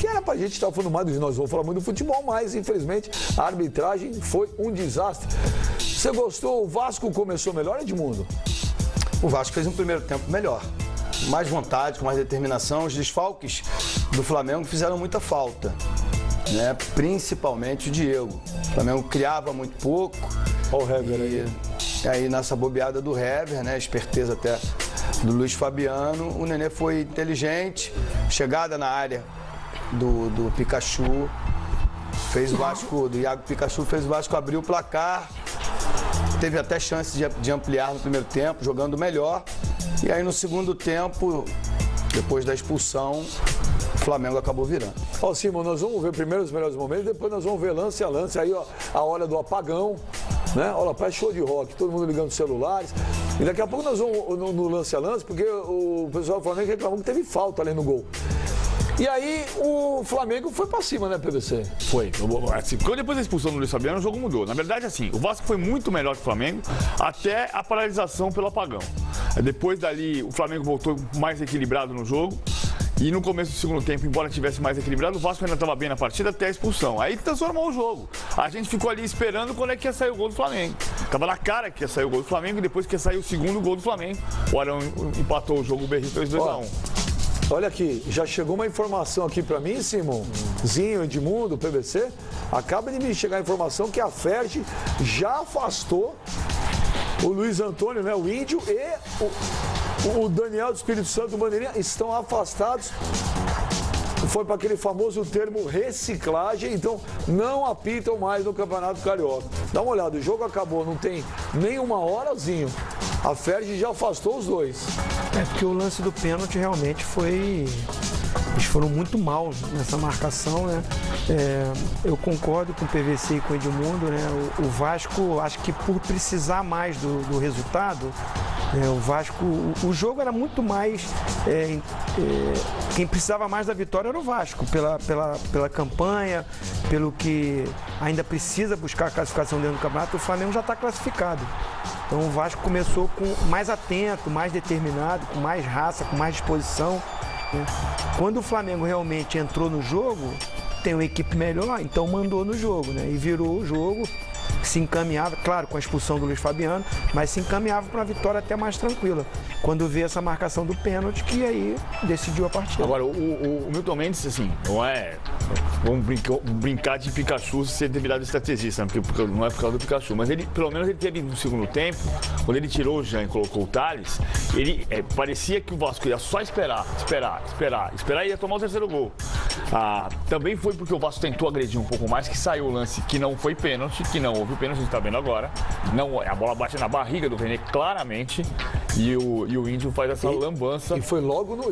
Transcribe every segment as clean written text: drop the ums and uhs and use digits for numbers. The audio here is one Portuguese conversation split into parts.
que era pra gente estar falando mais dos nós vamos falar muito do futebol, mas infelizmente a arbitragem foi um desastre. Você gostou? O Vasco começou melhor, Edmundo? O Vasco fez um primeiro tempo melhor. Mais vontade, com mais determinação. Os desfalques do Flamengo fizeram muita falta, né? Principalmente o Diego. O Flamengo criava muito pouco. Olha o Hever aí. E aí nessa bobeada do Hever, né? Esperteza até do Luiz Fabiano, o Nenê foi inteligente. Chegada na área do Pikachu. Fez o Vasco, do Iago Pikachu, fez o Vasco abrir o placar. Teve até chance de ampliar no primeiro tempo, jogando melhor. E aí no segundo tempo, depois da expulsão, o Flamengo acabou virando. Ó, Simon, nós vamos ver primeiro os melhores momentos, depois nós vamos ver lance a lance. Aí, ó, a hora do apagão, né? Olha, parece show de rock, todo mundo ligando os celulares. E daqui a pouco nós vamos no lance a lance, porque o pessoal do Flamengo reclamou que teve falta ali no gol. E aí o Flamengo foi pra cima, né, PVC? Foi. Assim, depois da expulsão do Luiz Fabiano, o jogo mudou. Na verdade, assim, o Vasco foi muito melhor que o Flamengo até a paralisação pelo apagão. Depois dali, o Flamengo voltou mais equilibrado no jogo. E no começo do segundo tempo, embora estivesse mais equilibrado, o Vasco ainda estava bem na partida até a expulsão. Aí transformou o jogo. A gente ficou ali esperando quando é que ia sair o gol do Flamengo. Tava na cara que ia sair o gol do Flamengo e depois que ia sair o segundo gol do Flamengo. O Arão empatou o jogo, o Berri fez 2-1. Olha aqui, já chegou uma informação aqui pra mim, Simonzinho, Edmundo, PVC. Acaba de me chegar a informação que a Ferdi já afastou o Luiz Antônio, né, o Índio, e o Daniel do Espírito Santo, o Bandeirinha, estão afastados. Foi para aquele famoso termo reciclagem, então não apitam mais no Campeonato Carioca. Dá uma olhada, o jogo acabou, não tem nem uma horazinho. A Ferdi já afastou os dois. É porque o lance do pênalti realmente foi... Eles foram muito maus nessa marcação, né? Eu concordo com o PVC e com o Edmundo, né? O Vasco, acho que por precisar mais do resultado, o Vasco, o jogo era muito mais... quem precisava mais da vitória era o Vasco, pela campanha, pelo que ainda precisa buscar a classificação dentro do campeonato. O Flamengo já está classificado. Então o Vasco começou mais atento, mais determinado, com mais raça, com mais disposição. Quando o Flamengo realmente entrou no jogo, tem uma equipe melhor, então mandou no jogo, né? E virou o jogo, se encaminhava, claro, com a expulsão do Luiz Fabiano, mas se encaminhava para uma vitória até mais tranquila. Quando vê essa marcação do pênalti, que aí decidiu a partida. Agora, o Milton Mendes, assim, não é... Vamos brincar de Pikachu ser ter virado estrategista, né? Porque não é por causa do Pikachu, mas ele, pelo menos ele teve no segundo tempo, quando ele tirou o Jean e colocou o Thales, ele parecia que o Vasco ia só esperar e ia tomar o terceiro gol. Também foi porque o Vasco tentou agredir um pouco mais, que saiu o lance que não foi pênalti, que não houve o pênalti, a gente tá vendo agora. Não, a bola bate na barriga do René claramente e o Índio faz essa lambança. E foi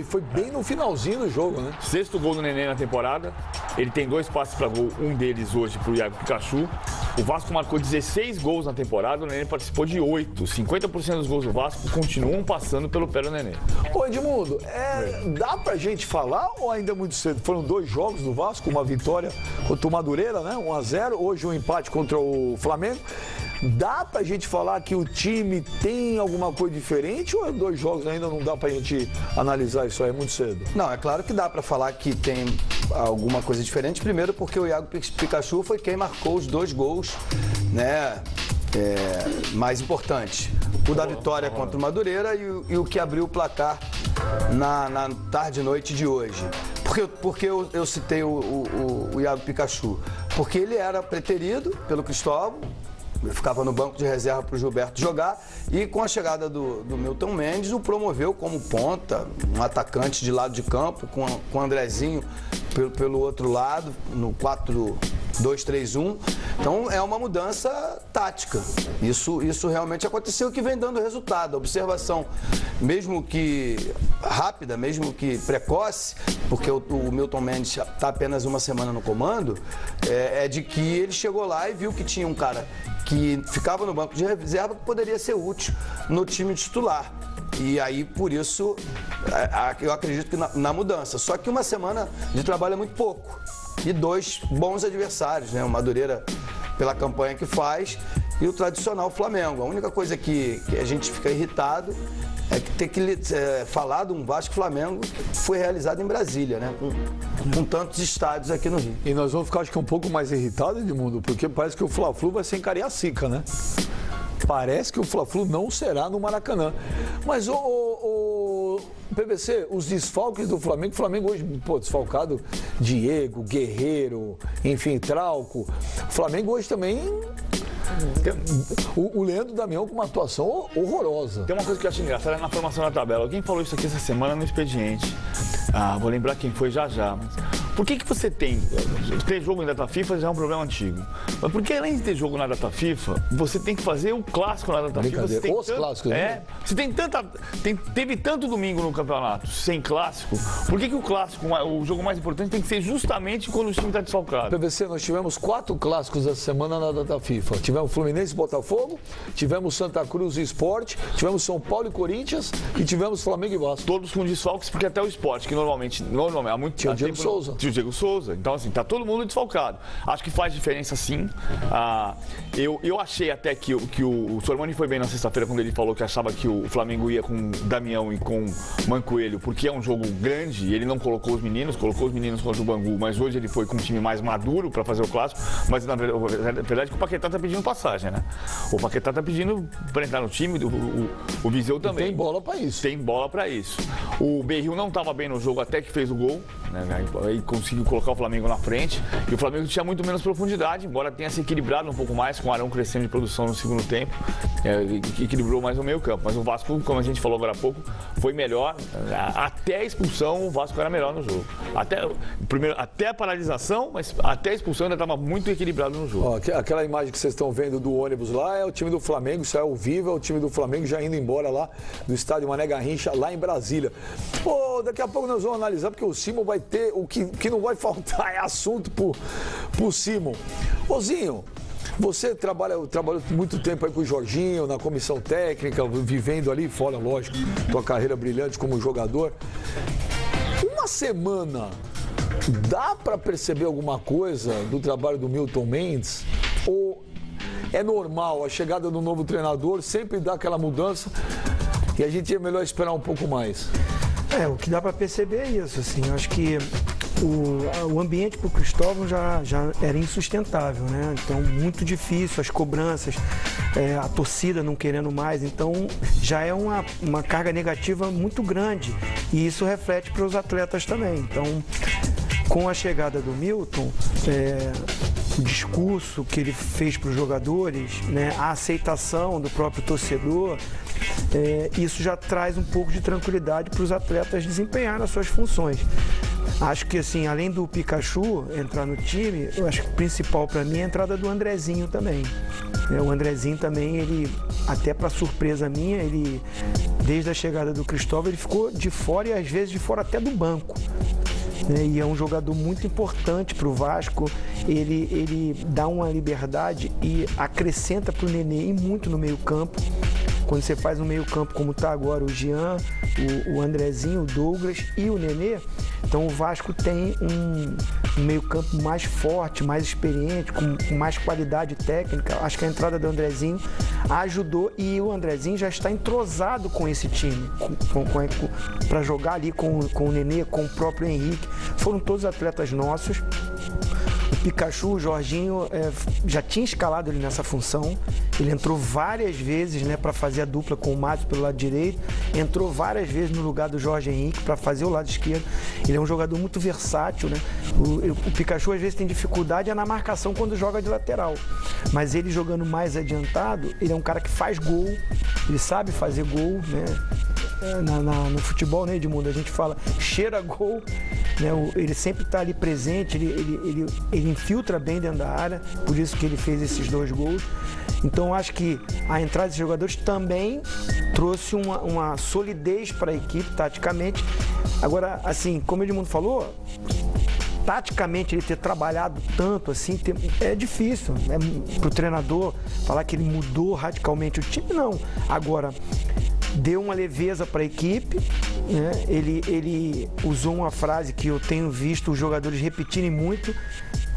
foi bem no finalzinho do jogo, né? Sexto gol do Nenê na temporada. Ele tem 2 passes para gol, um deles hoje pro Iago Pikachu. O Vasco marcou 16 gols na temporada, o Nenê participou de 8. 50% dos gols do Vasco continuam passando pelo pé do Nenê. Ô Edmundo, dá pra gente falar ou ainda é muito cedo? Foram 2 jogos do Vasco, uma vitória contra o Madureira, né? 1-0, hoje um empate contra o Flamengo. Dá pra gente falar que o time tem alguma coisa diferente ou 2 jogos ainda não dá pra gente analisar isso aí? É muito cedo. Não, é claro que dá pra falar que tem alguma coisa diferente. Primeiro porque o Iago Pikachu foi quem marcou os 2 gols, né, mais importantes. O da vitória contra o Madureira e o que abriu o placar na tarde e noite de hoje. Por que eu citei o Iago Pikachu? Porque ele era preterido pelo Cristóvão, ficava no banco de reserva para o Gilberto jogar e com a chegada do Milton Mendes o promoveu como ponta, um atacante de lado de campo com o Andrezinho pelo outro lado, no 4-2-3-1. Então é uma mudança tática. Isso realmente aconteceu, que vem dando resultado. A observação, mesmo que rápida, mesmo que precoce, porque o Milton Mendes está apenas uma semana no comando, é de que ele chegou lá e viu que tinha um cara que ficava no banco de reserva que poderia ser útil no time titular. E aí, por isso, eu acredito que na mudança. Só que uma semana de trabalho é muito pouco. E 2 bons adversários, né? O Madureira, pela campanha que faz, e o tradicional Flamengo. A única coisa que a gente fica irritado é que ter que falar de um Vasco Flamengo foi realizado em Brasília, né? Com tantos estádios aqui no Rio. E nós vamos ficar, acho que um pouco mais irritados, Edmundo, porque parece que o Fla-Flu vai ser em Cariacica, né? Parece que o Fla-Flu não será no Maracanã. Mas o PVC, os desfalques do Flamengo, o Flamengo hoje, pô, desfalcado, Diego, Guerreiro, enfim, Trauco. O Flamengo hoje também... O Leandro Damião com uma atuação horrorosa. Tem uma coisa que eu acho engraçada na formação da tabela. Alguém falou isso aqui essa semana no expediente. Vou lembrar quem foi já. Mas por que você tem jogo em data FIFA já é um problema antigo. Mas por que além de ter jogo na data FIFA, você tem que fazer o clássico na data FIFA? Você tem clássicos, né? Você tem teve tanto domingo no campeonato sem clássico. Por que o clássico, o jogo mais importante, tem que ser justamente quando o time está desfalcado? PVC, nós tivemos 4 clássicos essa semana na data FIFA. Tivemos Fluminense e Botafogo, tivemos Santa Cruz e Sport, tivemos São Paulo e Corinthians e tivemos Flamengo e Vasco. Todos com desfalques, porque até o Sport, que normalmente há muito tinha o Diego Souza. Tinha o Diego Souza. Então, assim, tá todo mundo desfalcado. Acho que faz diferença, sim. Eu achei até que o Sormani foi bem na sexta-feira quando ele falou que achava que o Flamengo ia com Damião e com Mancoelho, porque é um jogo grande e ele não colocou os meninos contra o Bangu, mas hoje ele foi com um time mais maduro para fazer o clássico. Mas na verdade que o Paquetá tá pedindo passagem, né? O Paquetá tá pedindo para entrar no time, o Viseu também. E tem bola para isso. Tem bola para isso. O Berril não estava bem no jogo até que fez o gol, né? Aí conseguiu colocar o Flamengo na frente. E o Flamengo tinha muito menos profundidade, embora tenha se equilibrado um pouco mais, com o Arão crescendo de produção no segundo tempo. Equilibrou mais o meio campo. Mas o Vasco, como a gente falou agora há pouco, foi melhor. Até a expulsão, o Vasco era melhor no jogo. Até a paralisação, mas até a expulsão ainda estava muito equilibrado no jogo. Ó, aquela imagem que vocês estão vendo do ônibus lá é o time do Flamengo, isso é ao vivo, é o time do Flamengo já indo embora lá do estádio Mané Garrincha, lá em Brasília. Pô, daqui a pouco nós vamos analisar, porque o Simon vai ter, o que não vai faltar é assunto pro Simon. Ô Zinho, trabalhou muito tempo aí com o Jorginho, na comissão técnica, vivendo ali fora, lógico, tua carreira brilhante como jogador. Uma semana, dá para perceber alguma coisa do trabalho do Milton Mendes? Ou é normal a chegada do novo treinador, sempre dá aquela mudança e a gente é melhor esperar um pouco mais? O que dá para perceber é isso, assim, eu acho que o ambiente para o Cristóvão já era insustentável, né? Então, muito difícil, as cobranças, a torcida não querendo mais, então já é uma carga negativa muito grande e isso reflete para os atletas também. Então, com a chegada do Milton, o discurso que ele fez para os jogadores, né, a aceitação do próprio torcedor, isso já traz um pouco de tranquilidade para os atletas desempenhar as suas funções. Acho que, assim, além do Pikachu entrar no time, eu acho que o principal para mim é a entrada do Andrezinho também. O Andrezinho também, ele, até para surpresa minha, ele, desde a chegada do Cristóvão, ele ficou de fora e às vezes de fora até do banco. E é um jogador muito importante para o Vasco, ele dá uma liberdade e acrescenta para o Nenê e muito no meio campo. Quando você faz um meio campo como está agora o Jean, o Andrezinho, o Douglas e o Nenê, então o Vasco tem um meio campo mais forte, mais experiente, com mais qualidade técnica. Acho que a entrada do Andrezinho ajudou e o Andrezinho já está entrosado com esse time, para jogar ali com o Nenê, com o próprio Henrique. Foram todos atletas nossos. O Pikachu, o Jorginho, já tinha escalado ele nessa função. Ele entrou várias vezes, né, para fazer a dupla com o Matos pelo lado direito. Entrou várias vezes no lugar do Jorge Henrique para fazer o lado esquerdo. Ele é um jogador muito versátil, né? O Pikachu às vezes tem dificuldade na marcação quando joga de lateral. Mas ele jogando mais adiantado, ele é um cara que faz gol. Ele sabe fazer gol, né? No futebol, né, Edmundo? A gente fala cheira gol, né? Ele sempre está ali presente, ele infiltra bem dentro da área, por isso que ele fez esses 2 gols. Então acho que a entrada desses jogadores também trouxe uma solidez para a equipe, taticamente. Agora, assim, como o Edmundo falou, taticamente ele ter trabalhado tanto assim, é difícil, né? Para o treinador falar que ele mudou radicalmente o time, não. Agora, deu uma leveza para a equipe, né? Ele usou uma frase que eu tenho visto os jogadores repetirem muito,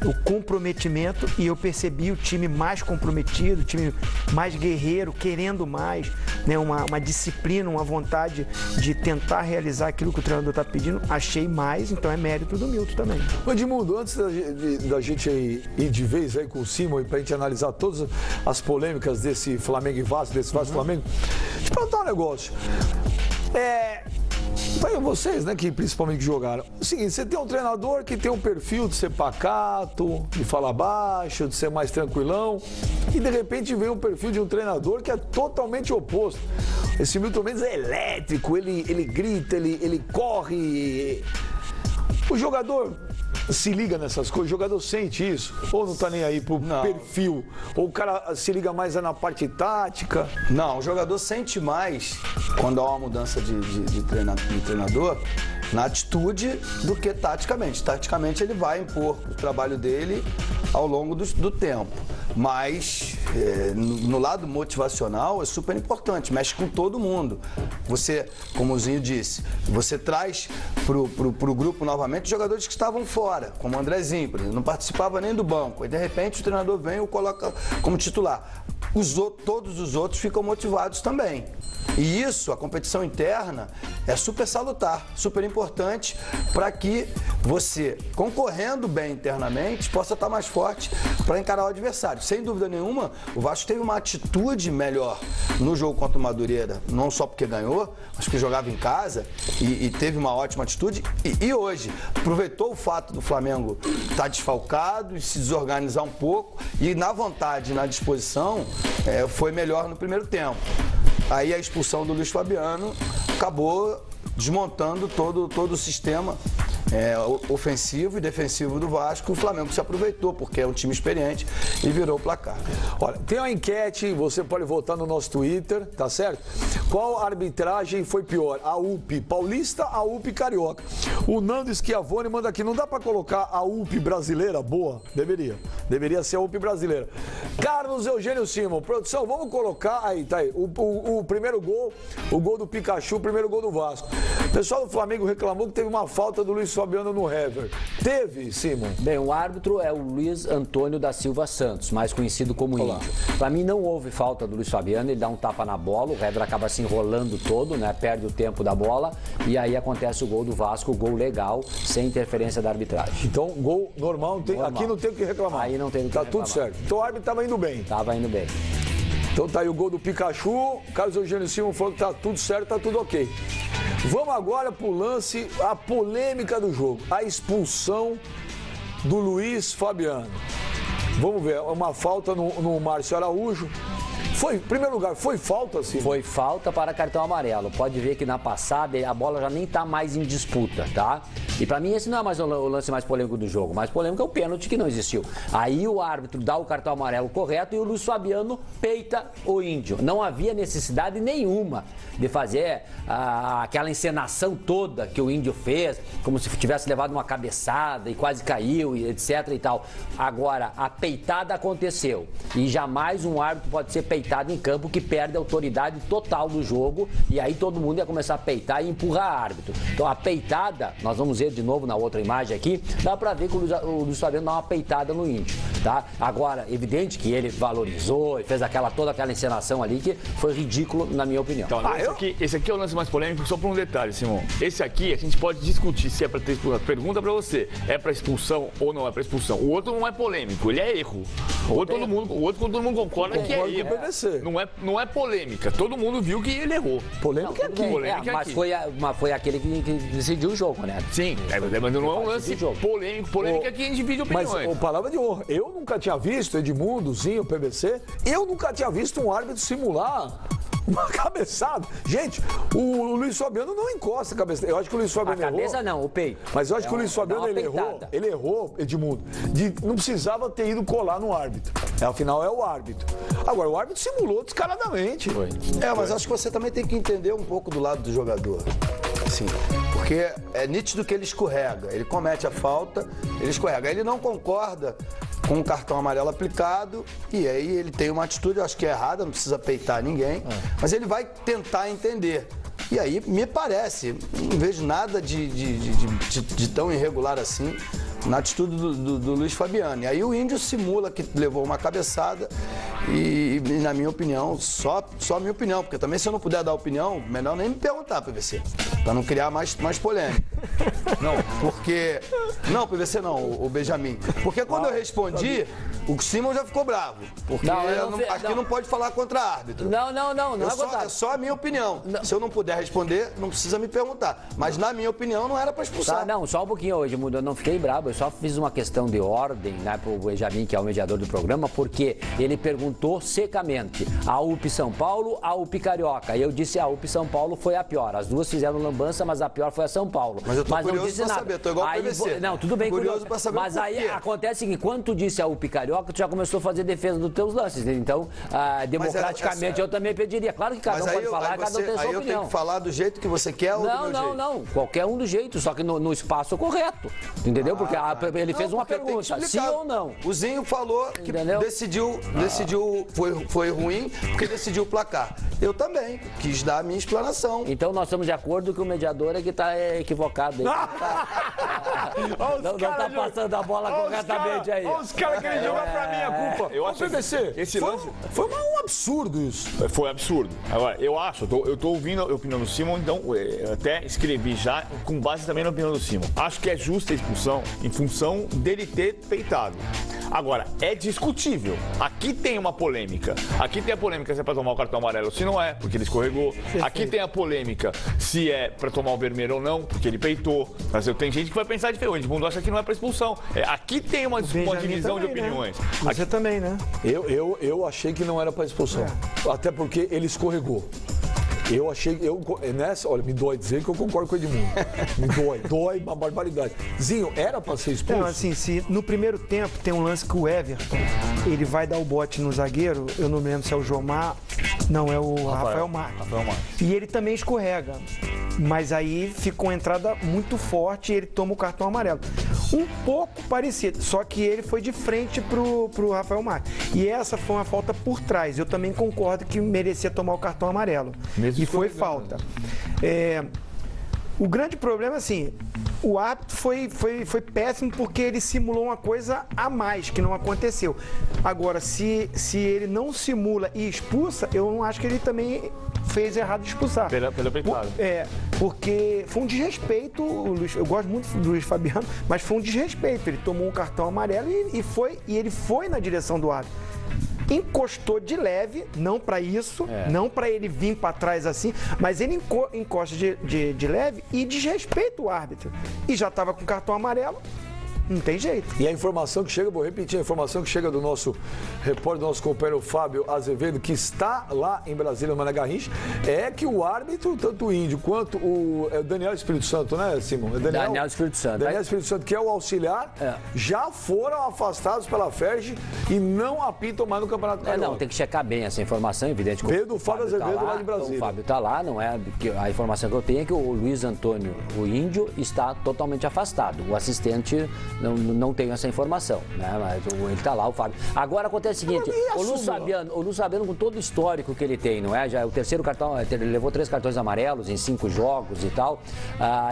o comprometimento, e eu percebi o time mais comprometido, o time mais guerreiro, querendo mais, né? Uma disciplina, uma vontade de tentar realizar aquilo que o treinador está pedindo. Achei mais, então é mérito do Milton também. Edmundo, antes da gente ir de vez aí com o Simon, para a gente analisar todas as polêmicas desse Flamengo e Vasco, desse Vasco e Flamengo, deixa eu perguntar um negócio. Para vocês, né, que principalmente jogaram. É o seguinte, você tem um treinador que tem um perfil de ser pacato, de falar baixo, de ser mais tranquilão, e de repente vem um perfil de um treinador que é totalmente oposto. Esse Milton Mendes é elétrico, ele grita, ele corre. O jogador se liga nessas coisas, o jogador sente isso, ou não tá nem aí pro perfil, ou o cara se liga mais na parte tática? Não, o jogador sente mais quando há uma mudança de treinador na atitude do que taticamente. Taticamente ele vai impor o trabalho dele ao longo do tempo. Mas no lado motivacional é super importante, mexe com todo mundo. Você, como o Zinho disse, você traz pro grupo novamente jogadores que estavam fora, como o Andrezinho, por exemplo, não participava nem do banco. E de repente o treinador vem e o coloca como titular. Todos os outros ficam motivados também. E isso, a competição interna, é super salutar, super importante para que você, concorrendo bem internamente, possa estar mais forte para encarar o adversário. Sem dúvida nenhuma, o Vasco teve uma atitude melhor no jogo contra o Madureira, não só porque ganhou, mas porque jogava em casa e teve uma ótima atitude. E hoje, aproveitou o fato do Flamengo estar desfalcado e se desorganizar um pouco e na vontade, na disposição, foi melhor no primeiro tempo. Aí a expulsão do Luiz Fabiano acabou desmontando todo o sistema ofensivo e defensivo do Vasco. O Flamengo se aproveitou, porque é um time experiente, e virou o placar. Olha, tem uma enquete, você pode votar no nosso Twitter, tá certo? Qual arbitragem foi pior? A UP Paulista, a UP Carioca? O Nando Schiavone manda aqui, não dá pra colocar a UP brasileira? Boa, deveria ser a UP brasileira. Carlos Eugênio Simon, produção, vamos colocar, aí, tá aí, o primeiro gol, o gol do Pikachu, o primeiro gol do Vasco. O pessoal do Flamengo reclamou que teve uma falta do Luiz Fabiano no Hever. Teve, Simon? Bem, o árbitro é o Luiz Antônio da Silva Santos, mais conhecido como Índio. Para mim não houve falta do Luiz Fabiano, ele dá um tapa na bola, o Hever acaba se enrolando todo, né? Perde o tempo da bola e aí acontece o gol do Vasco, gol legal, sem interferência da arbitragem. Então, gol normal, aqui não tem o que reclamar. Aí não tem o que reclamar. Tá tudo certo. Então o árbitro tava indo bem. Tava indo bem. Então tá aí o gol do Pikachu, Carlos Eugênio Simon falou que tá tudo certo, tá tudo ok. Vamos agora pro lance, a polêmica do jogo, a expulsão do Luiz Fabiano. Vamos ver, uma falta no Márcio Araújo. Em primeiro lugar, foi falta, sim? Foi falta para cartão amarelo. Pode ver que na passada a bola já nem está mais em disputa, tá? E para mim esse não é mais o lance mais polêmico do jogo. O mais polêmico é o pênalti que não existiu. Aí o árbitro dá o cartão amarelo correto e o Luiz Fabiano peita o Índio. Não havia necessidade nenhuma de fazer aquela encenação toda que o Índio fez, como se tivesse levado uma cabeçada e quase caiu, e etc e tal. Agora, a peitada aconteceu e jamais um árbitro pode ser peitado em campo que perde a autoridade total do jogo e aí todo mundo ia começar a peitar e empurrar árbitro. Então a peitada, nós vamos ver de novo na outra imagem aqui, dá pra ver que o Luiz Fabiano dá uma peitada no Índio, tá? Agora, evidente que ele valorizou e fez toda aquela encenação ali que foi ridículo na minha opinião. Então, esse aqui é o lance mais polêmico, só por um detalhe, Simão. Esse aqui a gente pode discutir se é pra ter expulsão. Pergunta pra você, é pra expulsão ou não é pra expulsão? O outro não é polêmico, ele é erro. O outro todo mundo concorda que é erro. Não é polêmica. Todo mundo viu que ele errou. Polêmica é aqui. Polêmica mas foi aquele que decidiu o jogo, né? Sim, mas não é um lance polêmico. Polêmica é que divide opiniões. Mas, palavra de honra, eu nunca tinha visto, Edmundo, Zinho, PVC, eu nunca tinha visto um árbitro simular uma cabeçada. Gente, o Luiz Fabiano não encosta a cabeça. Eu acho que o Luiz Fabiano errou. A cabeça não, o peito. Mas eu acho que o Luiz Fabiano ele errou, Edmundo. Não precisava ter ido colar no árbitro. Afinal, é o árbitro. Agora, o árbitro simulou descaradamente. Mas acho que você também tem que entender um pouco do lado do jogador. Sim, porque é nítido que ele escorrega. Ele comete a falta, ele escorrega. Ele não concorda com o cartão amarelo aplicado e aí ele tem uma atitude, eu acho que é errada, não precisa peitar ninguém, mas ele vai tentar entender. E aí, me parece, não vejo nada de tão irregular assim. na atitude do Luiz Fabiano. E aí o Índio simula que levou uma cabeçada e na minha opinião, só a minha opinião, porque também se eu não puder dar opinião, melhor nem me perguntar, PVC, para não criar mais polêmica. Não, porque... Não, PVC não, o Benjamin. Porque quando eu respondi, o Simon já ficou bravo. Porque aqui não pode falar contra árbitro. Não É só a minha opinião. Se eu não puder responder, não precisa me perguntar. Mas na minha opinião, não era para expulsar. Tá, não, só um pouquinho hoje, eu não fiquei bravo, eu só fiz uma questão de ordem, né, pro Benjamin, que é o mediador do programa, porque ele perguntou secamente, a UP São Paulo, a UP Carioca. E eu disse, a UP São Paulo foi a pior. As duas fizeram lambança, mas a pior foi a São Paulo. Mas eu tô curioso não disse pra nada. saber, tô igual o PVC. Não, tudo bem, curioso pra saber mas aí acontece que quando tu disse a UP Carioca, tu já começou a fazer defesa dos teus lances, né? Então, democraticamente, eu também pediria. Claro que cada um pode falar, cada um tem sua opinião. Aí eu tenho que falar do jeito que você quer ou do meu jeito? Não. Qualquer um do jeito, só que no espaço correto. Entendeu? Porque ele fez uma pergunta, sim ou não. O Zinho falou que decidiu foi ruim porque decidiu o placar. Eu também quis dar a minha explanação. Então nós estamos de acordo que o mediador é que está equivocado. Não tá passando a bola corretamente aí. Olha os caras querem jogar pra mim a culpa. Eu acho PVC, esse lance foi um absurdo isso. Foi absurdo. Agora, eu tô ouvindo a opinião do Simon, então até escrevi já com base também na opinião do Simon. Acho que é justa a expulsão em função dele ter peitado. Agora, é discutível. Aqui tem uma polêmica. Aqui tem a polêmica se é pra tomar o cartão amarelo ou se não é, porque ele escorregou. Aqui tem a polêmica se é pra tomar o vermelho ou não, porque ele peitou. Mas tem gente que vai pensar diferente. O mundo acha que não é pra expulsão. Aqui tem uma divisão de opiniões. Né? Você aqui... também, né? Eu achei que não era pra expulsão. Até porque ele escorregou. Eu achei, olha, me dói dizer que eu concordo com o Edmundo. Me dói uma barbaridade. Zinho, era pra ser expulso? Não, assim, se no primeiro tempo tem um lance que o Everton, ele vai dar o bote no zagueiro, eu não me lembro se é o Jomar, não, é o Rafael Marques. E ele também escorrega, mas aí fica uma entrada muito forte e ele toma o cartão amarelo. Um pouco parecido, só que ele foi de frente pro Rafael Marques. E essa foi uma falta por trás. Eu também concordo que merecia tomar o cartão amarelo. E foi falta. O grande problema, assim, o árbitro foi péssimo porque ele simulou uma coisa a mais que não aconteceu. Agora, se ele não simula e expulsa, eu não acho que ele também fez errado de expulsar. Pela peitada. Porque foi um desrespeito, eu gosto muito do Luiz Fabiano, mas foi um desrespeito. Ele tomou um cartão amarelo e ele foi na direção do árbitro. Encostou de leve, não para isso, não para ele vir para trás assim, mas ele encosta de leve e desrespeita o árbitro. E já estava com cartão amarelo, não tem jeito. E a informação que chega, vou repetir, a informação que chega do nosso repórter, do nosso companheiro Fábio Azevedo, que está lá em Brasília, no Mané Garrincha, é que o árbitro, tanto o Índio quanto o Daniel Espírito Santo, né, Simon? Daniel Espírito Santo. Daniel Espírito Santo, que é o auxiliar, já foram afastados pela FERJ e não apitam mais no Campeonato Carioca. Não, tem que checar bem essa informação, evidente. Pedro Fábio Azevedo, lá de Brasília. O Fábio está lá, não é? A informação que eu tenho é que o Luiz Antônio, o Índio, está totalmente afastado. O assistente não tenho essa informação, né? Mas ele está lá, o Fábio. Agora acontece o seguinte, o Luiz Fabiano, com todo o histórico que ele tem, não é? Já é o terceiro cartão, ele levou 3 cartões amarelos em 5 jogos e tal.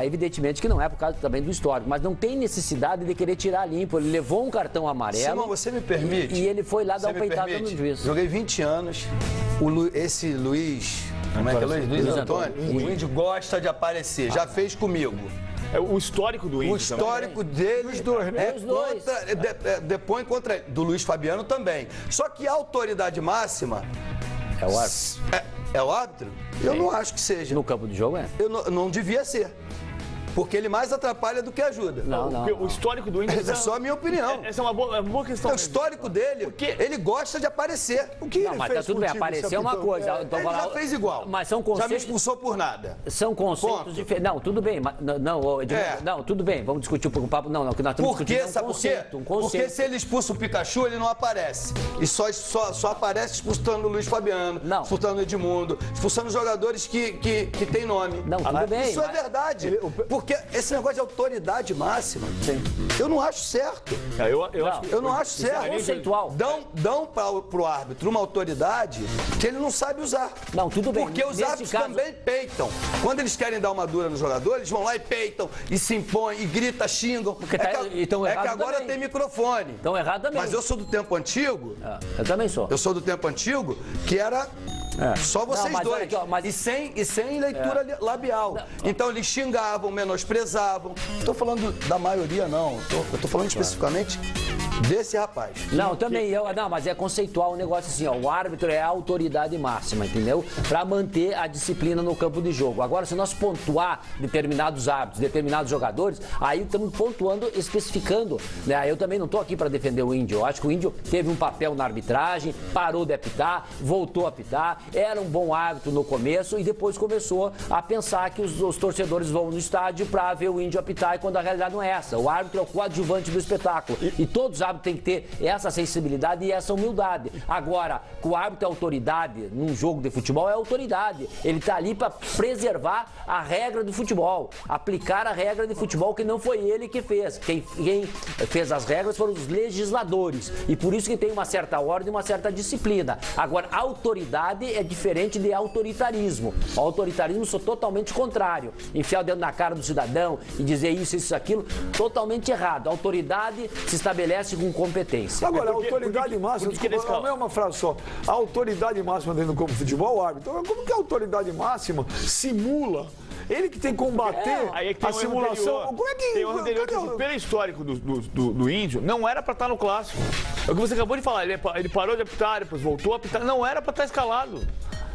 Evidentemente que não é por causa também do histórico, mas não tem necessidade de querer tirar limpo. Ele levou um cartão amarelo. Simão, você me permite? E ele foi lá dar uma peitada no juiz. Joguei 20 anos.Esse Luiz. Como é que é Luiz Antônio? O Índio gosta de aparecer. Já fez comigo. O histórico do Índio. O histórico dele os dois, né? depõe contra ele. Do Luiz Fabiano também. Só que a autoridade máxima. É o árbitro. É o árbitro? Eu não acho que seja. No campo de jogo é? Não devia ser. Porque ele mais atrapalha do que ajuda. Não. O histórico do Índio... Essa é só a minha opinião. Essa é uma boa questão. O histórico dele, ele gosta de aparecer. O que ele mas fez tá tudo bem, aparecer é uma coisa. Ele já fez igual. Mas são conceitos... Já me expulsou por nada. São conceitos diferentes. Não, tudo bem. Mas, não, tudo bem. Vamos discutir um papo. Não, que nós estamos discutindo é um conceito. Porque se ele expulsa o Pikachu, ele não aparece. E só aparece expulsando o Luiz Fabiano, expulsando o Edmundo, expulsando jogadores que têm nome. Não, tudo bem. Isso é verdade. Porque esse negócio de autoridade máxima, eu não acho certo. Eu não acho certo. É conceitual. Dão pro árbitro uma autoridade que ele não sabe usar. Não, tudo bem. Porque os árbitros também peitam. Quando eles querem dar uma dura no jogador, eles vão lá e peitam, e se impõem, e gritam, xingam. Porque é que agora também. tem microfone. Estão errado também. Mas eu sou do tempo antigo. Eu também sou. Eu sou do tempo antigo que era só vocês Não, dois. aqui, ó, E sem leitura labial. Então eles xingavam, menosprezavam. Não estou falando da maioria, não. Eu tô falando especificamente desse rapaz. Não, também não, mas é conceitual o negócio assim, ó. O árbitro é a autoridade máxima, entendeu? Para manter a disciplina no campo de jogo. Agora, se nós pontuar determinados árbitros, determinados jogadores, aí estamos pontuando, especificando, né? Eu também não tô aqui para defender o Índio. Eu acho que o Índio teve um papel na arbitragem, parou de apitar, voltou a apitar, era um bom árbitro no começo e depois começou a pensar que os torcedores vão no estádio para ver o Índio apitar, e quando a realidade não é essa. O árbitro é o coadjuvante do espetáculo. E todos os árbitros têm que ter essa sensibilidade e essa humildade. Agora, que o árbitro é autoridade num jogo de futebol, é autoridade. Ele está ali para preservar a regra do futebol, aplicar a regra de futebol, que não foi ele que fez. Quem fez as regras foram os legisladores. E por isso que tem uma certa ordem, uma certa disciplina. Agora, autoridade é diferente de autoritarismo. O autoritarismo sou totalmente contrário. Enfiar o dedo na cara do cidadão e dizer isso, aquilo, totalmente errado. A autoridade se estabelece com competência. Agora, a autoridade máxima, não é uma frase só. A autoridade máxima dentro do campo de futebol, o árbitro. Como que a autoridade máxima simula? Ele que tem que combater a simulação. Como é que... Tem um anterior que, pelo histórico do Índio, não era para estar no clássico. É o que você acabou de falar. Ele parou de apitar, depois voltou a apitar. Não era para estar escalado.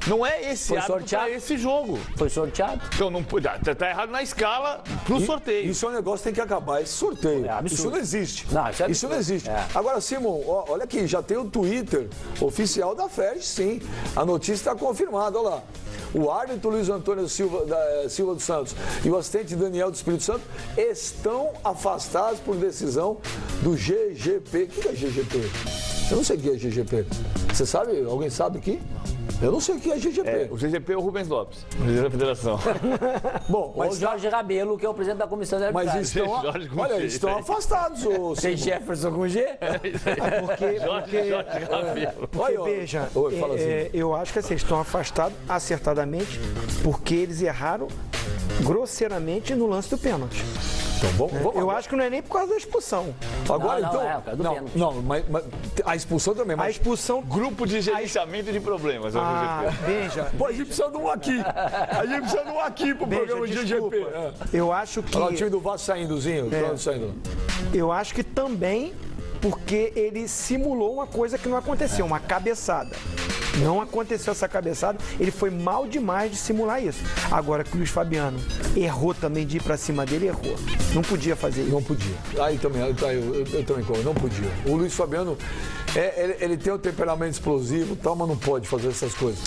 Não é esse árbitro para esse jogo. Foi sorteado? Então, não, tá errado na escala do sorteio. Isso é um negócio que tem que acabar, esse sorteio. Isso não existe. Não, isso não existe. Agora, Simon, olha aqui, já tem o Twitter oficial da FERJ, sim. A notícia está confirmada, olha lá. O árbitro Luiz Antônio Silva dos Santos e o assistente Daniel do Espírito Santo estão afastados por decisão do GGP. O que é GGP? Eu não sei o que é GGP. Você sabe? Alguém sabe aqui? Eu não sei o que é GGP. O GGP é o Rubens Lopes, presidente da federação. Bom, mas o Jorge Rabelo, que é o presidente da comissão de arbitragem. Mas eles estão afastados. Tem Jefferson com G? Porque veja, eu acho que assim, eles estão afastados acertadamente porque eles erraram grosseiramente no lance do pênalti. Então, vamos eu acho que não é nem por causa da expulsão. Agora, mas a expulsão também. Mas a expulsão... Grupo de gerenciamento de problemas. Veja... Pô, a gente precisa de um aqui. A gente precisa de um aqui pro programa de GGP. Eu acho que... Olha o time do Vasco saindozinho. Saindo. Eu acho que também porque ele simulou uma coisa que não aconteceu, uma cabeçada. Não aconteceu essa cabeçada, ele foi mal demais de simular isso. Agora que o Luiz Fabiano errou também de ir pra cima dele, errou. Não podia fazer isso. Não podia. Aí também, eu também concordo, não podia. O Luiz Fabiano, ele tem um temperamento explosivo, tal, mas não pode fazer essas coisas.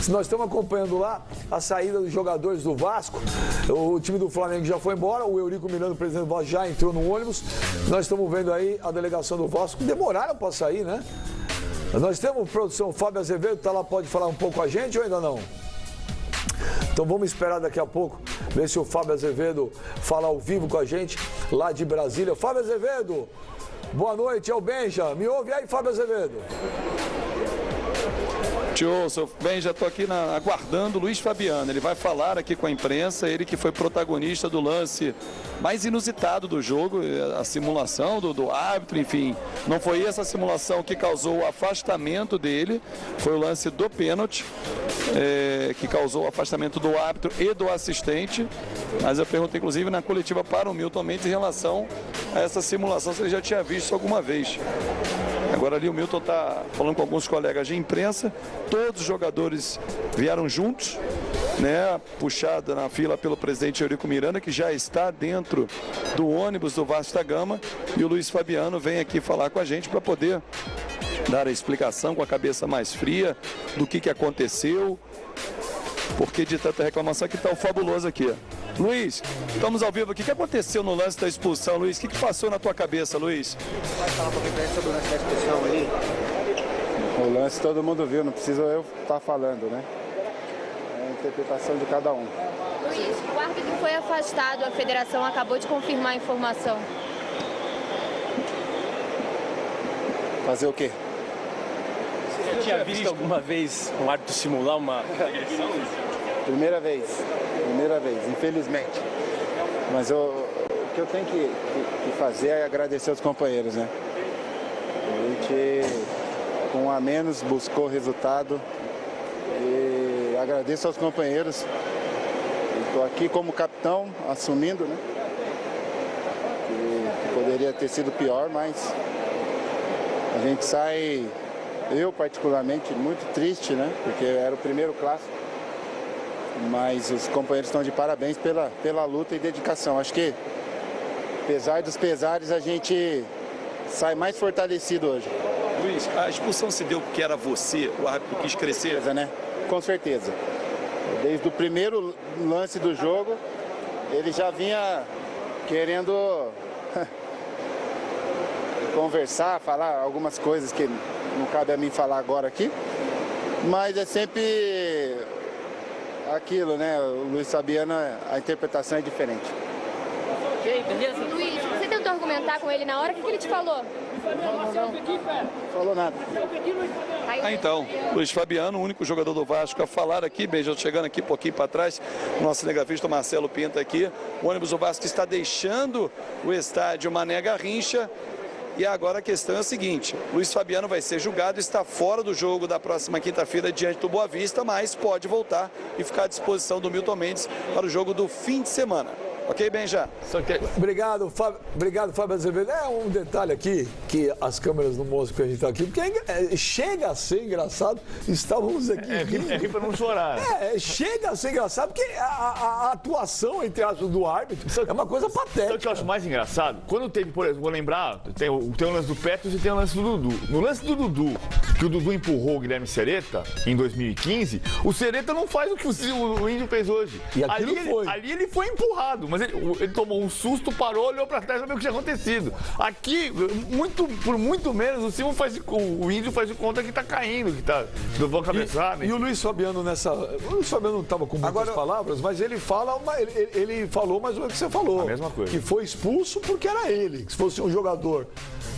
Se nós estamos acompanhando lá a saída dos jogadores do Vasco, o time do Flamengo já foi embora, o Eurico Miranda, o presidente do Vasco, já entrou no ônibus. Nós estamos vendo aí a delegação do Vasco, demoraram para sair, né? Nós temos produção, o Fábio Azevedo tá lá, pode falar um pouco com a gente ou ainda não? Então vamos esperar daqui a pouco, ver se o Fábio Azevedo fala ao vivo com a gente, lá de Brasília. Fábio Azevedo, boa noite, é o Benja. Me ouve aí, Fábio Azevedo. Te ouço, bem, já estou aqui aguardando o Luiz Fabiano. Ele vai falar aqui com a imprensa, ele que foi protagonista do lance mais inusitado do jogo, a simulação do árbitro, enfim. Não foi essa simulação que causou o afastamento dele, foi o lance do pênalti, que causou o afastamento do árbitro e do assistente. Mas eu pergunto, inclusive, na coletiva para o Milton Mendes em relação a essa simulação, se ele já tinha visto alguma vez. Agora ali o Milton está falando com alguns colegas de imprensa, todos os jogadores vieram juntos, né, puxada na fila pelo presidente Eurico Miranda, que já está dentro do ônibus do Vasco da Gama, e o Luiz Fabiano vem aqui falar com a gente para poder dar a explicação com a cabeça mais fria do que aconteceu, porque de tanta reclamação que está o fabuloso aqui. Luiz, estamos ao vivo aqui. O que aconteceu no lance da expulsão, Luiz? O que passou na tua cabeça, Luiz? Vai falar um pouquinho sobre o lance da expulsão aí? O lance todo mundo viu, não precisa eu estar falando, né? É a interpretação de cada um. Luiz, o árbitro foi afastado, a federação acabou de confirmar a informação. Fazer o quê? Você já tinha visto alguma vez um árbitro simular uma agressão? Primeira vez, infelizmente. Mas o que eu tenho que fazer é agradecer aos companheiros, né? A gente, com um a menos, buscou o resultado e agradeço aos companheiros. Estou aqui como capitão, assumindo, né? Que poderia ter sido pior, mas a gente sai, eu particularmente, muito triste, né? Porque era o primeiro clássico. Mas os companheiros estão de parabéns pela luta e dedicação. Acho que, apesar dos pesares, a gente sai mais fortalecido hoje. Luiz, a expulsão se deu porque era você, o árbitro quis crescer? Né? Com certeza. Desde o primeiro lance do jogo, ele já vinha querendo conversar, falar algumas coisas que não cabe a mim falar agora aqui. Mas é sempre aquilo, né? O Luiz Fabiano, a interpretação é diferente. Ok, beleza? Luiz, você tentou argumentar com ele na hora? O que ele te falou? Não falou nada. Então, Luiz Fabiano, o único jogador do Vasco a falar aqui, bem, já chegando aqui um pouquinho para trás, o nosso cinegrafista Marcelo Pinto aqui. O ônibus do Vasco está deixando o estádio Mané Garrincha. E agora a questão é a seguinte: Luiz Fabiano vai ser julgado, está fora do jogo da próxima quinta-feira diante do Boa Vista, mas pode voltar e ficar à disposição do Milton Mendes para o jogo do fim de semana. Ok, Benja? Obrigado, Fábio Azevedo. É um detalhe aqui, que as câmeras não mostram que a gente está aqui, porque chega a ser engraçado. Estávamos aqui. É rir para não chorar. Chega a ser engraçado, porque a atuação, entre aspas, do árbitro é uma coisa patética. Sabe o que eu acho mais engraçado? Quando teve, por exemplo, vou lembrar, tem o lance do Petros e tem o lance do Dudu. No lance do Dudu, que o Dudu empurrou o Guilherme Sereta em 2015, o Sereta não faz o que o Índio fez hoje. E aquilo ali ele foi empurrado, mas ele tomou um susto, parou, olhou pra trás e viu o que tinha acontecido. Aqui, por muito menos, o Índio faz de conta que tá caindo, que tá do vão cabeçar. E o Luiz Fabiano o Luiz Fabiano não estava com muitas palavras, mas ele falou mais ou menos o que você falou. A mesma coisa. Que foi expulso porque era ele, que se fosse um jogador.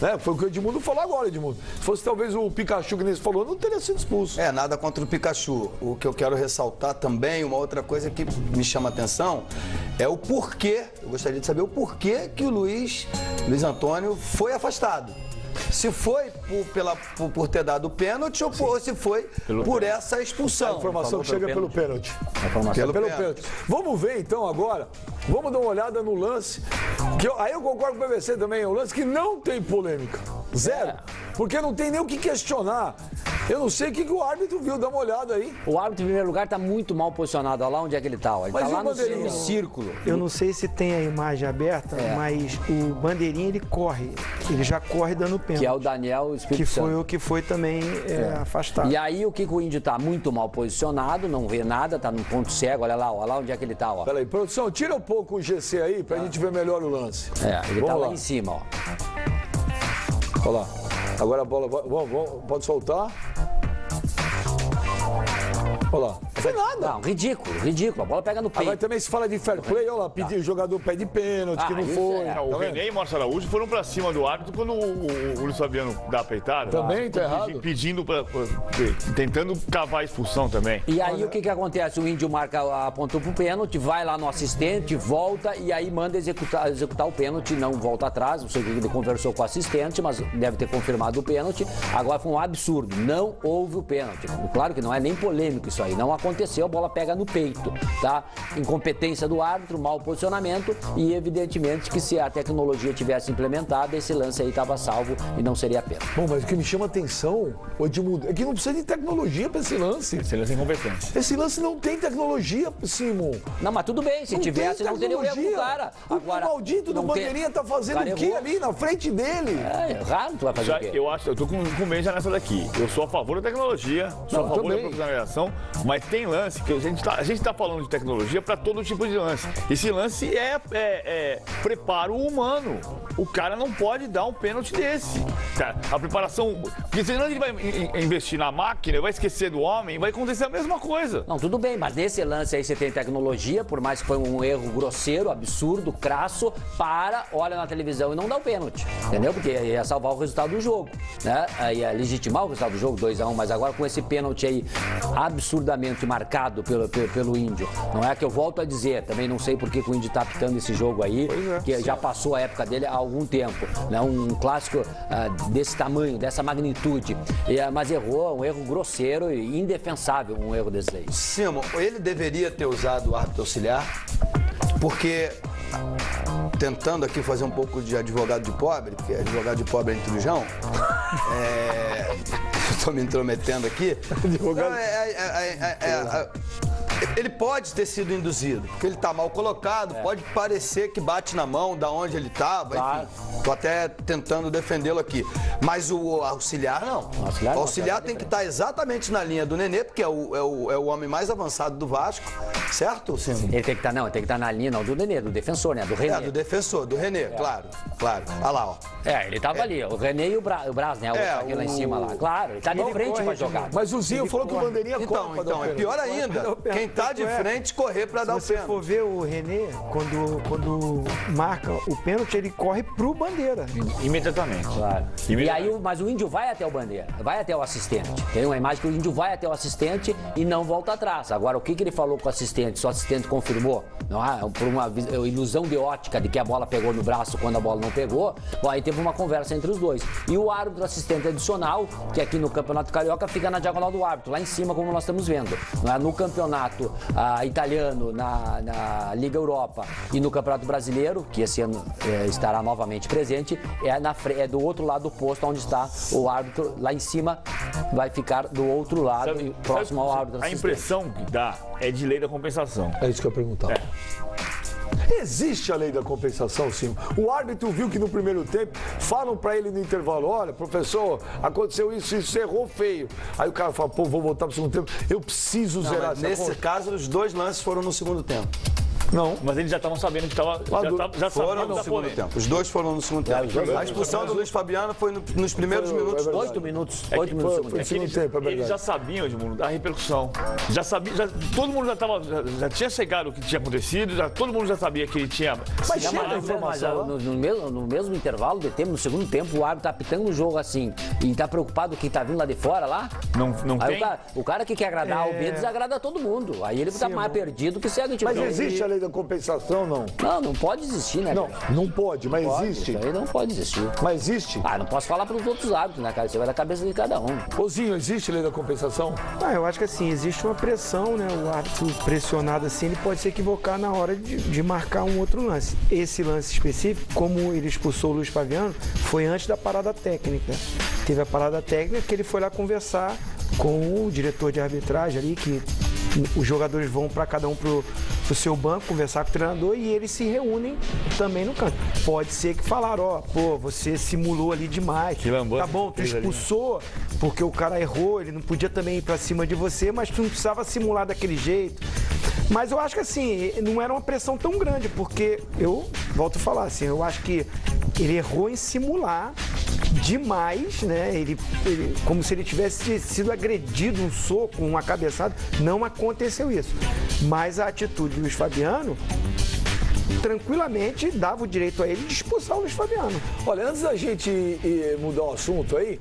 Né? Foi o que o Edmundo falou agora, Edmundo. Se fosse talvez o Pikachu que nem falou, não teria sido expulso. Nada contra o Pikachu. O que eu quero ressaltar também, uma outra coisa que me chama a atenção, é o porquê, eu gostaria de saber o porquê que o Luiz Antônio foi afastado. Se foi por ter dado o pênalti ou se foi por essa expulsão. A informação que chega pelo pênalti. Pelo pênalti. Vamos ver então agora, vamos dar uma olhada no lance, aí eu concordo com o PVC também, é um lance que não tem polêmica. Zero. Porque não tem nem o que questionar. Eu não sei o que o árbitro viu, dá uma olhada aí. O árbitro, em primeiro lugar, está muito mal posicionado. Olha lá onde é que ele está. Ele está lá no semicírculo. Eu não sei se tem a imagem aberta, mas o bandeirinha ele corre. Ele já corre dando pênalti. Que é o Daniel Espírito Santo. Que foi o que foi também afastado. E aí o Índio está muito mal posicionado, não vê nada, está num ponto cego. Olha lá onde é que ele está. Peraí, produção, tira um pouco o GC aí pra gente ver melhor o lance. Ele está lá em cima, ó. Olha lá. Agora a bola, pode soltar. Olha lá. Não foi nada. Não, ridículo. A bola pega no peito. Agora também se fala de fair play, olha lá, o jogador pede pênalti, que não foi. O René e o Márcio Araújo foram pra cima do árbitro quando o Luiz Fabiano dá a peitada. Também tá errado. Tentando cavar a expulsão também. E aí o que acontece? O Índio apontou pro pênalti, vai lá no assistente, volta e aí manda executar o pênalti, não volta atrás. Não sei o que ele conversou com o assistente, mas deve ter confirmado o pênalti. Agora foi um absurdo, não houve o pênalti. Claro que não é nem polêmico isso aí, não aconteceu, a bola pega no peito, tá? Incompetência do árbitro, mau posicionamento e evidentemente que se a tecnologia tivesse implementada, esse lance aí estava salvo e não seria pênalti. Bom, mas o que me chama atenção, Edmundo, é que não precisa de tecnologia para esse lance. Esse lance é incompetente. Esse lance não tem tecnologia, Simon. Não, mas tudo bem, se tivesse não teria o erro do cara. Agora, o maldito do bandeirinha tá fazendo o quê ali na frente dele? Errado, tu vai fazer o quê? Eu tô com o Benja nessa daqui. Eu sou a favor da tecnologia, sou a favor da profissionalização, mas tem tem lance, que a gente tá falando de tecnologia para todo tipo de lance. Esse lance é preparo humano. O cara não pode dar um pênalti desse. Tá? A preparação... Porque senão ele vai investir na máquina, vai esquecer do homem, vai acontecer a mesma coisa. Não, tudo bem, mas nesse lance aí você tem tecnologia, por mais que foi um erro grosseiro, absurdo, crasso, olha na televisão e não dá o pênalti, entendeu? Porque ia salvar o resultado do jogo, né? Ia legitimar o resultado do jogo, 2-1, mas agora com esse pênalti aí absurdamente marcado pelo Índio, não é que eu volto a dizer, também não sei por que o Índio tá apitando esse jogo aí, que já passou a época dele há algum tempo, né? Um clássico desse tamanho, dessa magnitude, mas errou, um erro grosseiro e indefensável, um erro desse aí. Simon, ele deveria ter usado o árbitro auxiliar, porque, tentando aqui fazer um pouco de advogado de pobre, porque advogado de pobre é intrusão, estou me intrometendo aqui, ele pode ter sido induzido, porque ele está mal colocado, pode parecer que bate na mão da onde ele estava, enfim. Estou até tentando defendê-lo aqui. Mas o auxiliar não. O auxiliar tem que estar exatamente na linha do Nenê, porque é o homem mais avançado do Vasco, certo, Simon? Ele tem que estar na linha, não do Nenê, do defensor, né? Do René. Do defensor, do René, claro. Olha lá, ó. Ele estava ali, o René e o Braz, né? Aqui lá em cima lá. Claro, ele está de frente para jogar. Mas o Zinho falou que o bandeirinha corre. Então, é pior ainda. Quem tá de frente correr para dar o pênalti. Se você for ver o René, quando marca o pênalti, ele corre pro bandeira. Imediatamente. Claro. E aí, mas o Índio vai até o bandeira, vai até o assistente. Tem uma imagem que o Índio vai até o assistente e não volta atrás. Agora, o que ele falou com o assistente? Se o assistente confirmou, não é? Por uma ilusão de ótica de que a bola pegou no braço quando a bola não pegou, aí teve uma conversa entre os dois. E o árbitro assistente adicional, que aqui no Campeonato Carioca fica na diagonal do árbitro, lá em cima, como nós estamos vendo. Não é? No campeonato italiano, na Liga Europa e no Campeonato Brasileiro, que esse ano estará novamente presente, é do outro lado do posto onde está o árbitro. Lá em cima vai ficar do outro lado, próximo ao árbitro assistente. A impressão que dá é de lei da compensação. É isso que eu ia perguntar. Existe a lei da compensação, sim. O árbitro viu que no primeiro tempo falam pra ele no intervalo: olha, professor, aconteceu isso, você errou feio. Aí o cara fala: pô, vou voltar pro segundo tempo, eu preciso zerar essa Nesse conta. caso, os dois lances foram no segundo tempo. Não. Mas eles já estavam sabendo que estava. Já foram no segundo tempo. Os dois foram no segundo tempo. A expulsão do Luiz Fabiano foi nos primeiros minutos. 8 minutos. 8 Foi no segundo tempo, é verdade. Eles já sabiam, Edmundo, da repercussão. Todo mundo já tinha chegado o que tinha acontecido, todo mundo já sabia que ele tinha. Mas chega a informação. No mesmo intervalo de tempo, no segundo tempo, o árbitro tá apitando um jogo assim e tá preocupado que tá vindo lá de fora lá. Não aí tem. O cara que quer agradar o B desagrada todo mundo. Aí ele tá mais perdido que segue o time. Mas existe a lei da compensação, não? Não pode existir, né? Não pode, mas existe. Isso aí não pode existir. Mas existe? Não posso falar pelos outros árbitros, né, cara? Isso vai da cabeça de cada um. Ô, existe a lei da compensação? Eu acho que assim, existe uma pressão, né? O árbitro pressionado assim, ele pode se equivocar na hora de marcar um outro lance. Esse lance específico, como ele expulsou o Luiz Fabiano, foi antes da parada técnica. Teve a parada técnica que ele foi lá conversar com o diretor de arbitragem ali, que os jogadores vão para cada um pro seu banco, conversar com o treinador e eles se reúnem também no campo. Pode ser que falaram, você simulou ali demais. Tá bom, tu expulsou porque o cara errou, ele não podia também ir para cima de você, mas tu não precisava simular daquele jeito. Mas eu acho que assim, não era uma pressão tão grande, porque eu volto a falar assim, eu acho que ele errou em simular demais, né? Ele como se ele tivesse sido agredido, um soco, uma cabeçada. Não aconteceu isso. Mas a atitude do Luiz Fabiano tranquilamente dava o direito a ele de expulsar o Luiz Fabiano. Olha, antes da gente mudar o assunto aí,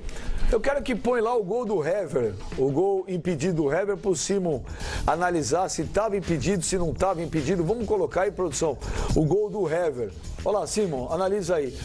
eu quero que põe lá o gol do Hever, o gol impedido do Hever, pro Simon analisar se estava impedido, se não estava impedido. Vamos colocar aí, produção, o gol do Hever. Olha lá, Simon, analisa aí.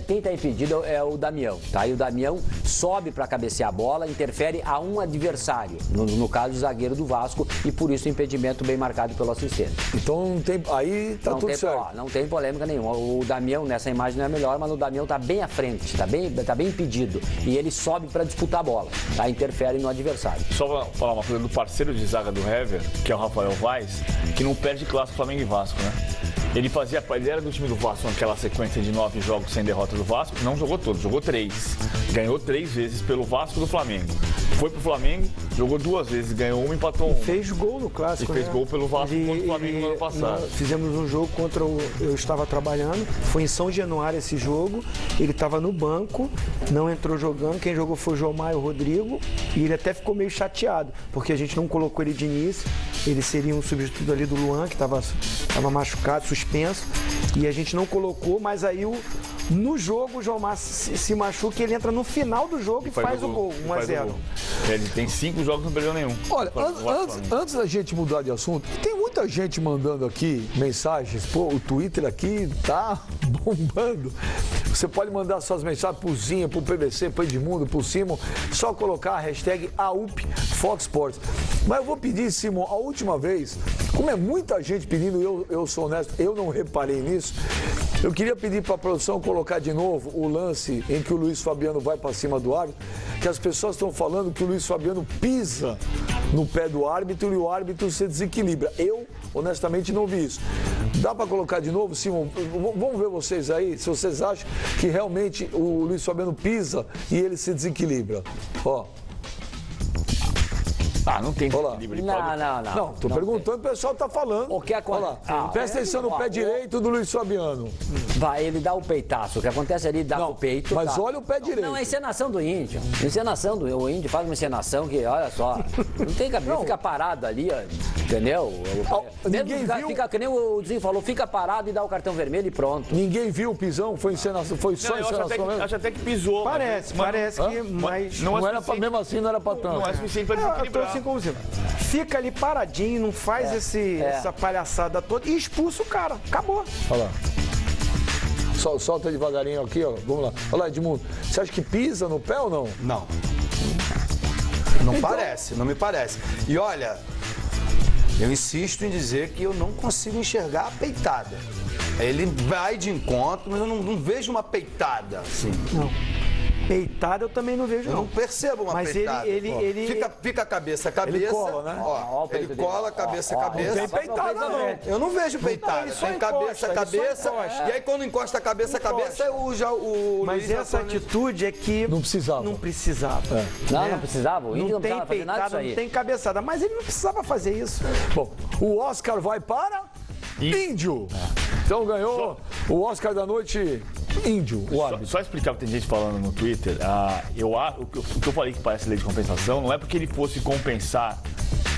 Quem tá impedido é o Damião, tá? E o Damião sobe para cabecear a bola, interfere a um adversário, no caso o zagueiro do Vasco, e por isso o impedimento bem marcado pelo assistente. Então não tem, aí tá tudo certo. Não tem polêmica nenhuma. O Damião, nessa imagem não é melhor, mas o Damião tá bem à frente, tá bem impedido. E ele sobe para disputar a bola, tá? Interfere no adversário. Só pra falar uma coisa do parceiro de zaga do Hever, que é o Rafael Vaz, que não perde clássico Flamengo e Vasco, né? Ele era do time do Vasco naquela sequência de 9 jogos sem derrota do Vasco, não jogou todos, jogou 3. Ganhou 3 vezes pelo Vasco e do Flamengo. Foi pro Flamengo, jogou 2 vezes, ganhou 1, empatou 1. Fez gol no clássico. E fez gol pelo Vasco contra o Flamengo no ano passado. Fizemos um jogo contra o. Eu estava trabalhando, foi em São Januário esse jogo. Ele estava no banco, não entrou jogando. Quem jogou foi o João Maio, o Rodrigo. E ele até ficou meio chateado, porque a gente não colocou ele de início. Ele seria um substituto ali do Luan, que estava machucado, suspenso. E a gente não colocou, mas aí no jogo o João Mário se machuca e ele entra no final do jogo e faz o gol, 1-0. Ele tem 5 jogos e não perdeu nenhum. Olha, antes da gente mudar de assunto, tem muita gente mandando aqui mensagens. Pô, o Twitter aqui tá bombando. Você pode mandar suas mensagens pro Zinho, pro PVC, pro Edmundo, pro Simon. Só colocar a hashtag AUP Fox Sports. Mas eu vou pedir, Simon, a última vez, como é muita gente pedindo, eu sou honesto, eu não reparei nisso. Eu queria pedir para a produção colocar de novo o lance em que o Luiz Fabiano vai para cima do árbitro, que as pessoas estão falando que o Luiz Fabiano pisa no pé do árbitro e o árbitro se desequilibra. Eu, honestamente, não vi isso. Dá para colocar de novo, Simon? Vamos ver vocês aí, se vocês acham que realmente o Luiz Fabiano pisa e ele se desequilibra. Ó. Não tem equilíbrio. Não, tô perguntando, o pessoal tá falando. O que acontece? Presta atenção no pé direito do Luiz Fabiano. Vai, ele dá o peitaço. O que acontece ali, dá o peito. Mas olha o pé direito. Não, é encenação do índio. O índio faz uma encenação que, olha só, não tem cabelo, fica parado ali, ó, entendeu? Ninguém viu. Fica, que nem o Zinho falou, fica parado e dá o cartão vermelho e pronto. Ninguém viu o pisão? Foi encenação? Foi só encenação mesmo? Acho até que pisou. Parece que, mas... Não era pra, mesmo assim, não era pra tanto. Não é suficiente pra desequilibrar. Como você fica ali paradinho, não faz essa palhaçada toda e expulsa o cara. Acabou. Olha lá. Solta devagarinho aqui, ó. Vamos lá. Olha lá, Edmundo. Você acha que pisa no pé ou não? Não. Não parece, não me parece. E olha, eu insisto em dizer que eu não consigo enxergar a peitada. Ele vai de encontro, mas eu não vejo uma peitada, assim. Não. Peitada eu também não vejo, eu não percebo uma peitada. Mas ele fica cabeça a cabeça. Ele cola, né? Ele cola cabeça a cabeça. Não tem peitada, não. Eu não vejo peitada. Tem cabeça a cabeça. E aí quando encosta a cabeça a cabeça, o Mas Luiz essa atitude é que... Não precisava. Não precisava. Não precisava. O índio não tem precisava fazer nada disso aí. Não tem cabeçada. Mas ele não precisava fazer isso. Bom, o Oscar vai para... Índio. Então ganhou o Oscar da noite... Índio, o árbitro. Só explicar, tem gente falando no Twitter, o que eu falei que parece lei de compensação, não é porque ele fosse compensar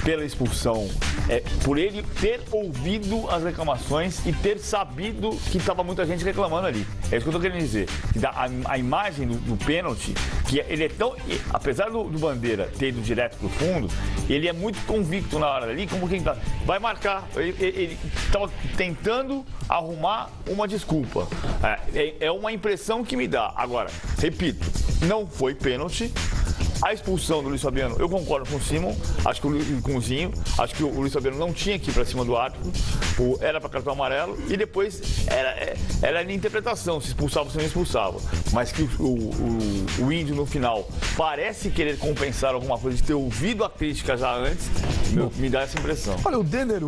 pela expulsão, é por ele ter ouvido as reclamações e ter sabido que estava muita gente reclamando ali. É isso que eu estou querendo dizer. A imagem do pênalti, que ele é tão... Apesar do Bandeira ter ido direto pro fundo, ele é muito convicto na hora ali, como quem vai marcar. Ele estava tentando arrumar uma desculpa. É uma impressão que me dá. Agora, repito, não foi pênalti. A expulsão do Luiz Fabiano, eu concordo com o Simon, acho que com o Zinho, acho que o Luiz Fabiano não tinha que ir pra cima do árbitro, era pra cartão amarelo, e depois era de interpretação, se expulsava ou se não expulsava. Mas que o Índio no final parece querer compensar alguma coisa de ter ouvido a crítica já antes, me dá essa impressão. Olha, o Denner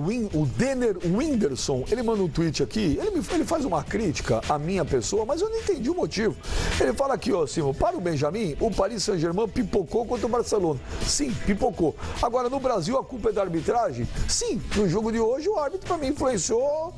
Whindersson, ele manda um tweet aqui, ele faz uma crítica à minha pessoa, mas eu não entendi o motivo. Ele fala aqui, ó, Simon, para o Benjamin, o Paris Saint-Germain pipocou contra o Barcelona. Sim, pipocou. Agora, no Brasil, a culpa é da arbitragem? Sim, no jogo de hoje, o árbitro, pra mim, influenciou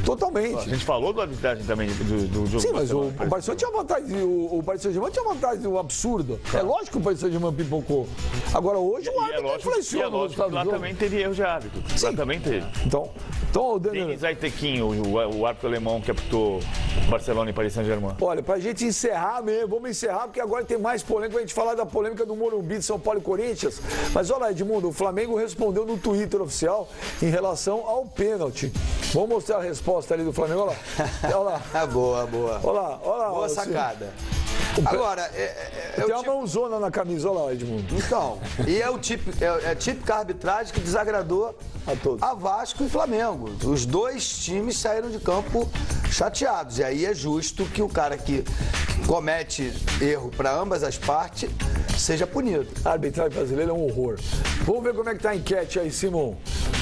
totalmente. A gente falou da arbitragem também do jogo. Sim, mas o Barcelona tinha vantagem, o Paris Saint-Germain tinha vantagem absurda. É lógico que o Paris Saint-Germain pipocou. Agora, hoje, o árbitro influenciou no resultado do jogo. Lá também teve erro de árbitro. Lá também teve. Então o Denner... Denis Aitequinho, o árbitro alemão que apitou Barcelona e Paris Saint-Germain. Olha, pra gente encerrar mesmo, vamos encerrar, porque agora tem mais polêmica, a gente falar da polêmica do Morumbi de São Paulo e Corinthians. Mas olha lá, Edmundo, o Flamengo respondeu no Twitter oficial em relação ao pênalti. Vamos mostrar a resposta ali do Flamengo, olha lá. Olha lá. Boa. Olha lá. Boa sacada. Agora, tem uma mãozona na camisa, olha lá, Edmundo. Então, e é típica arbitragem que desagradou a Vasco e Flamengo. Os dois times saíram de campo chateados. E aí é justo que o cara que comete erro para ambas as partes seja punido. A arbitragem brasileira é um horror. Vamos ver como é que tá a enquete aí, Simon.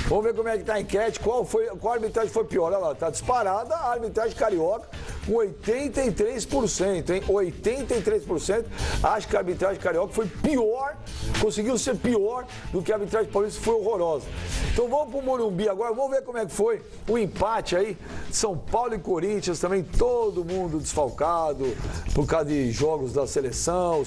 Vamos ver como é que tá a enquete. Qual arbitragem foi pior? Olha lá, tá disparada a arbitragem carioca com 83%, hein? 83% acho que a arbitragem carioca foi pior, conseguiu ser pior do que a arbitragem paulista, foi horrorosa. Então vamos pro Morumbi agora, vamos ver como é que foi o empate aí. São Paulo e Corinthians também, todo mundo desfalcado por causa de jogos da seleção.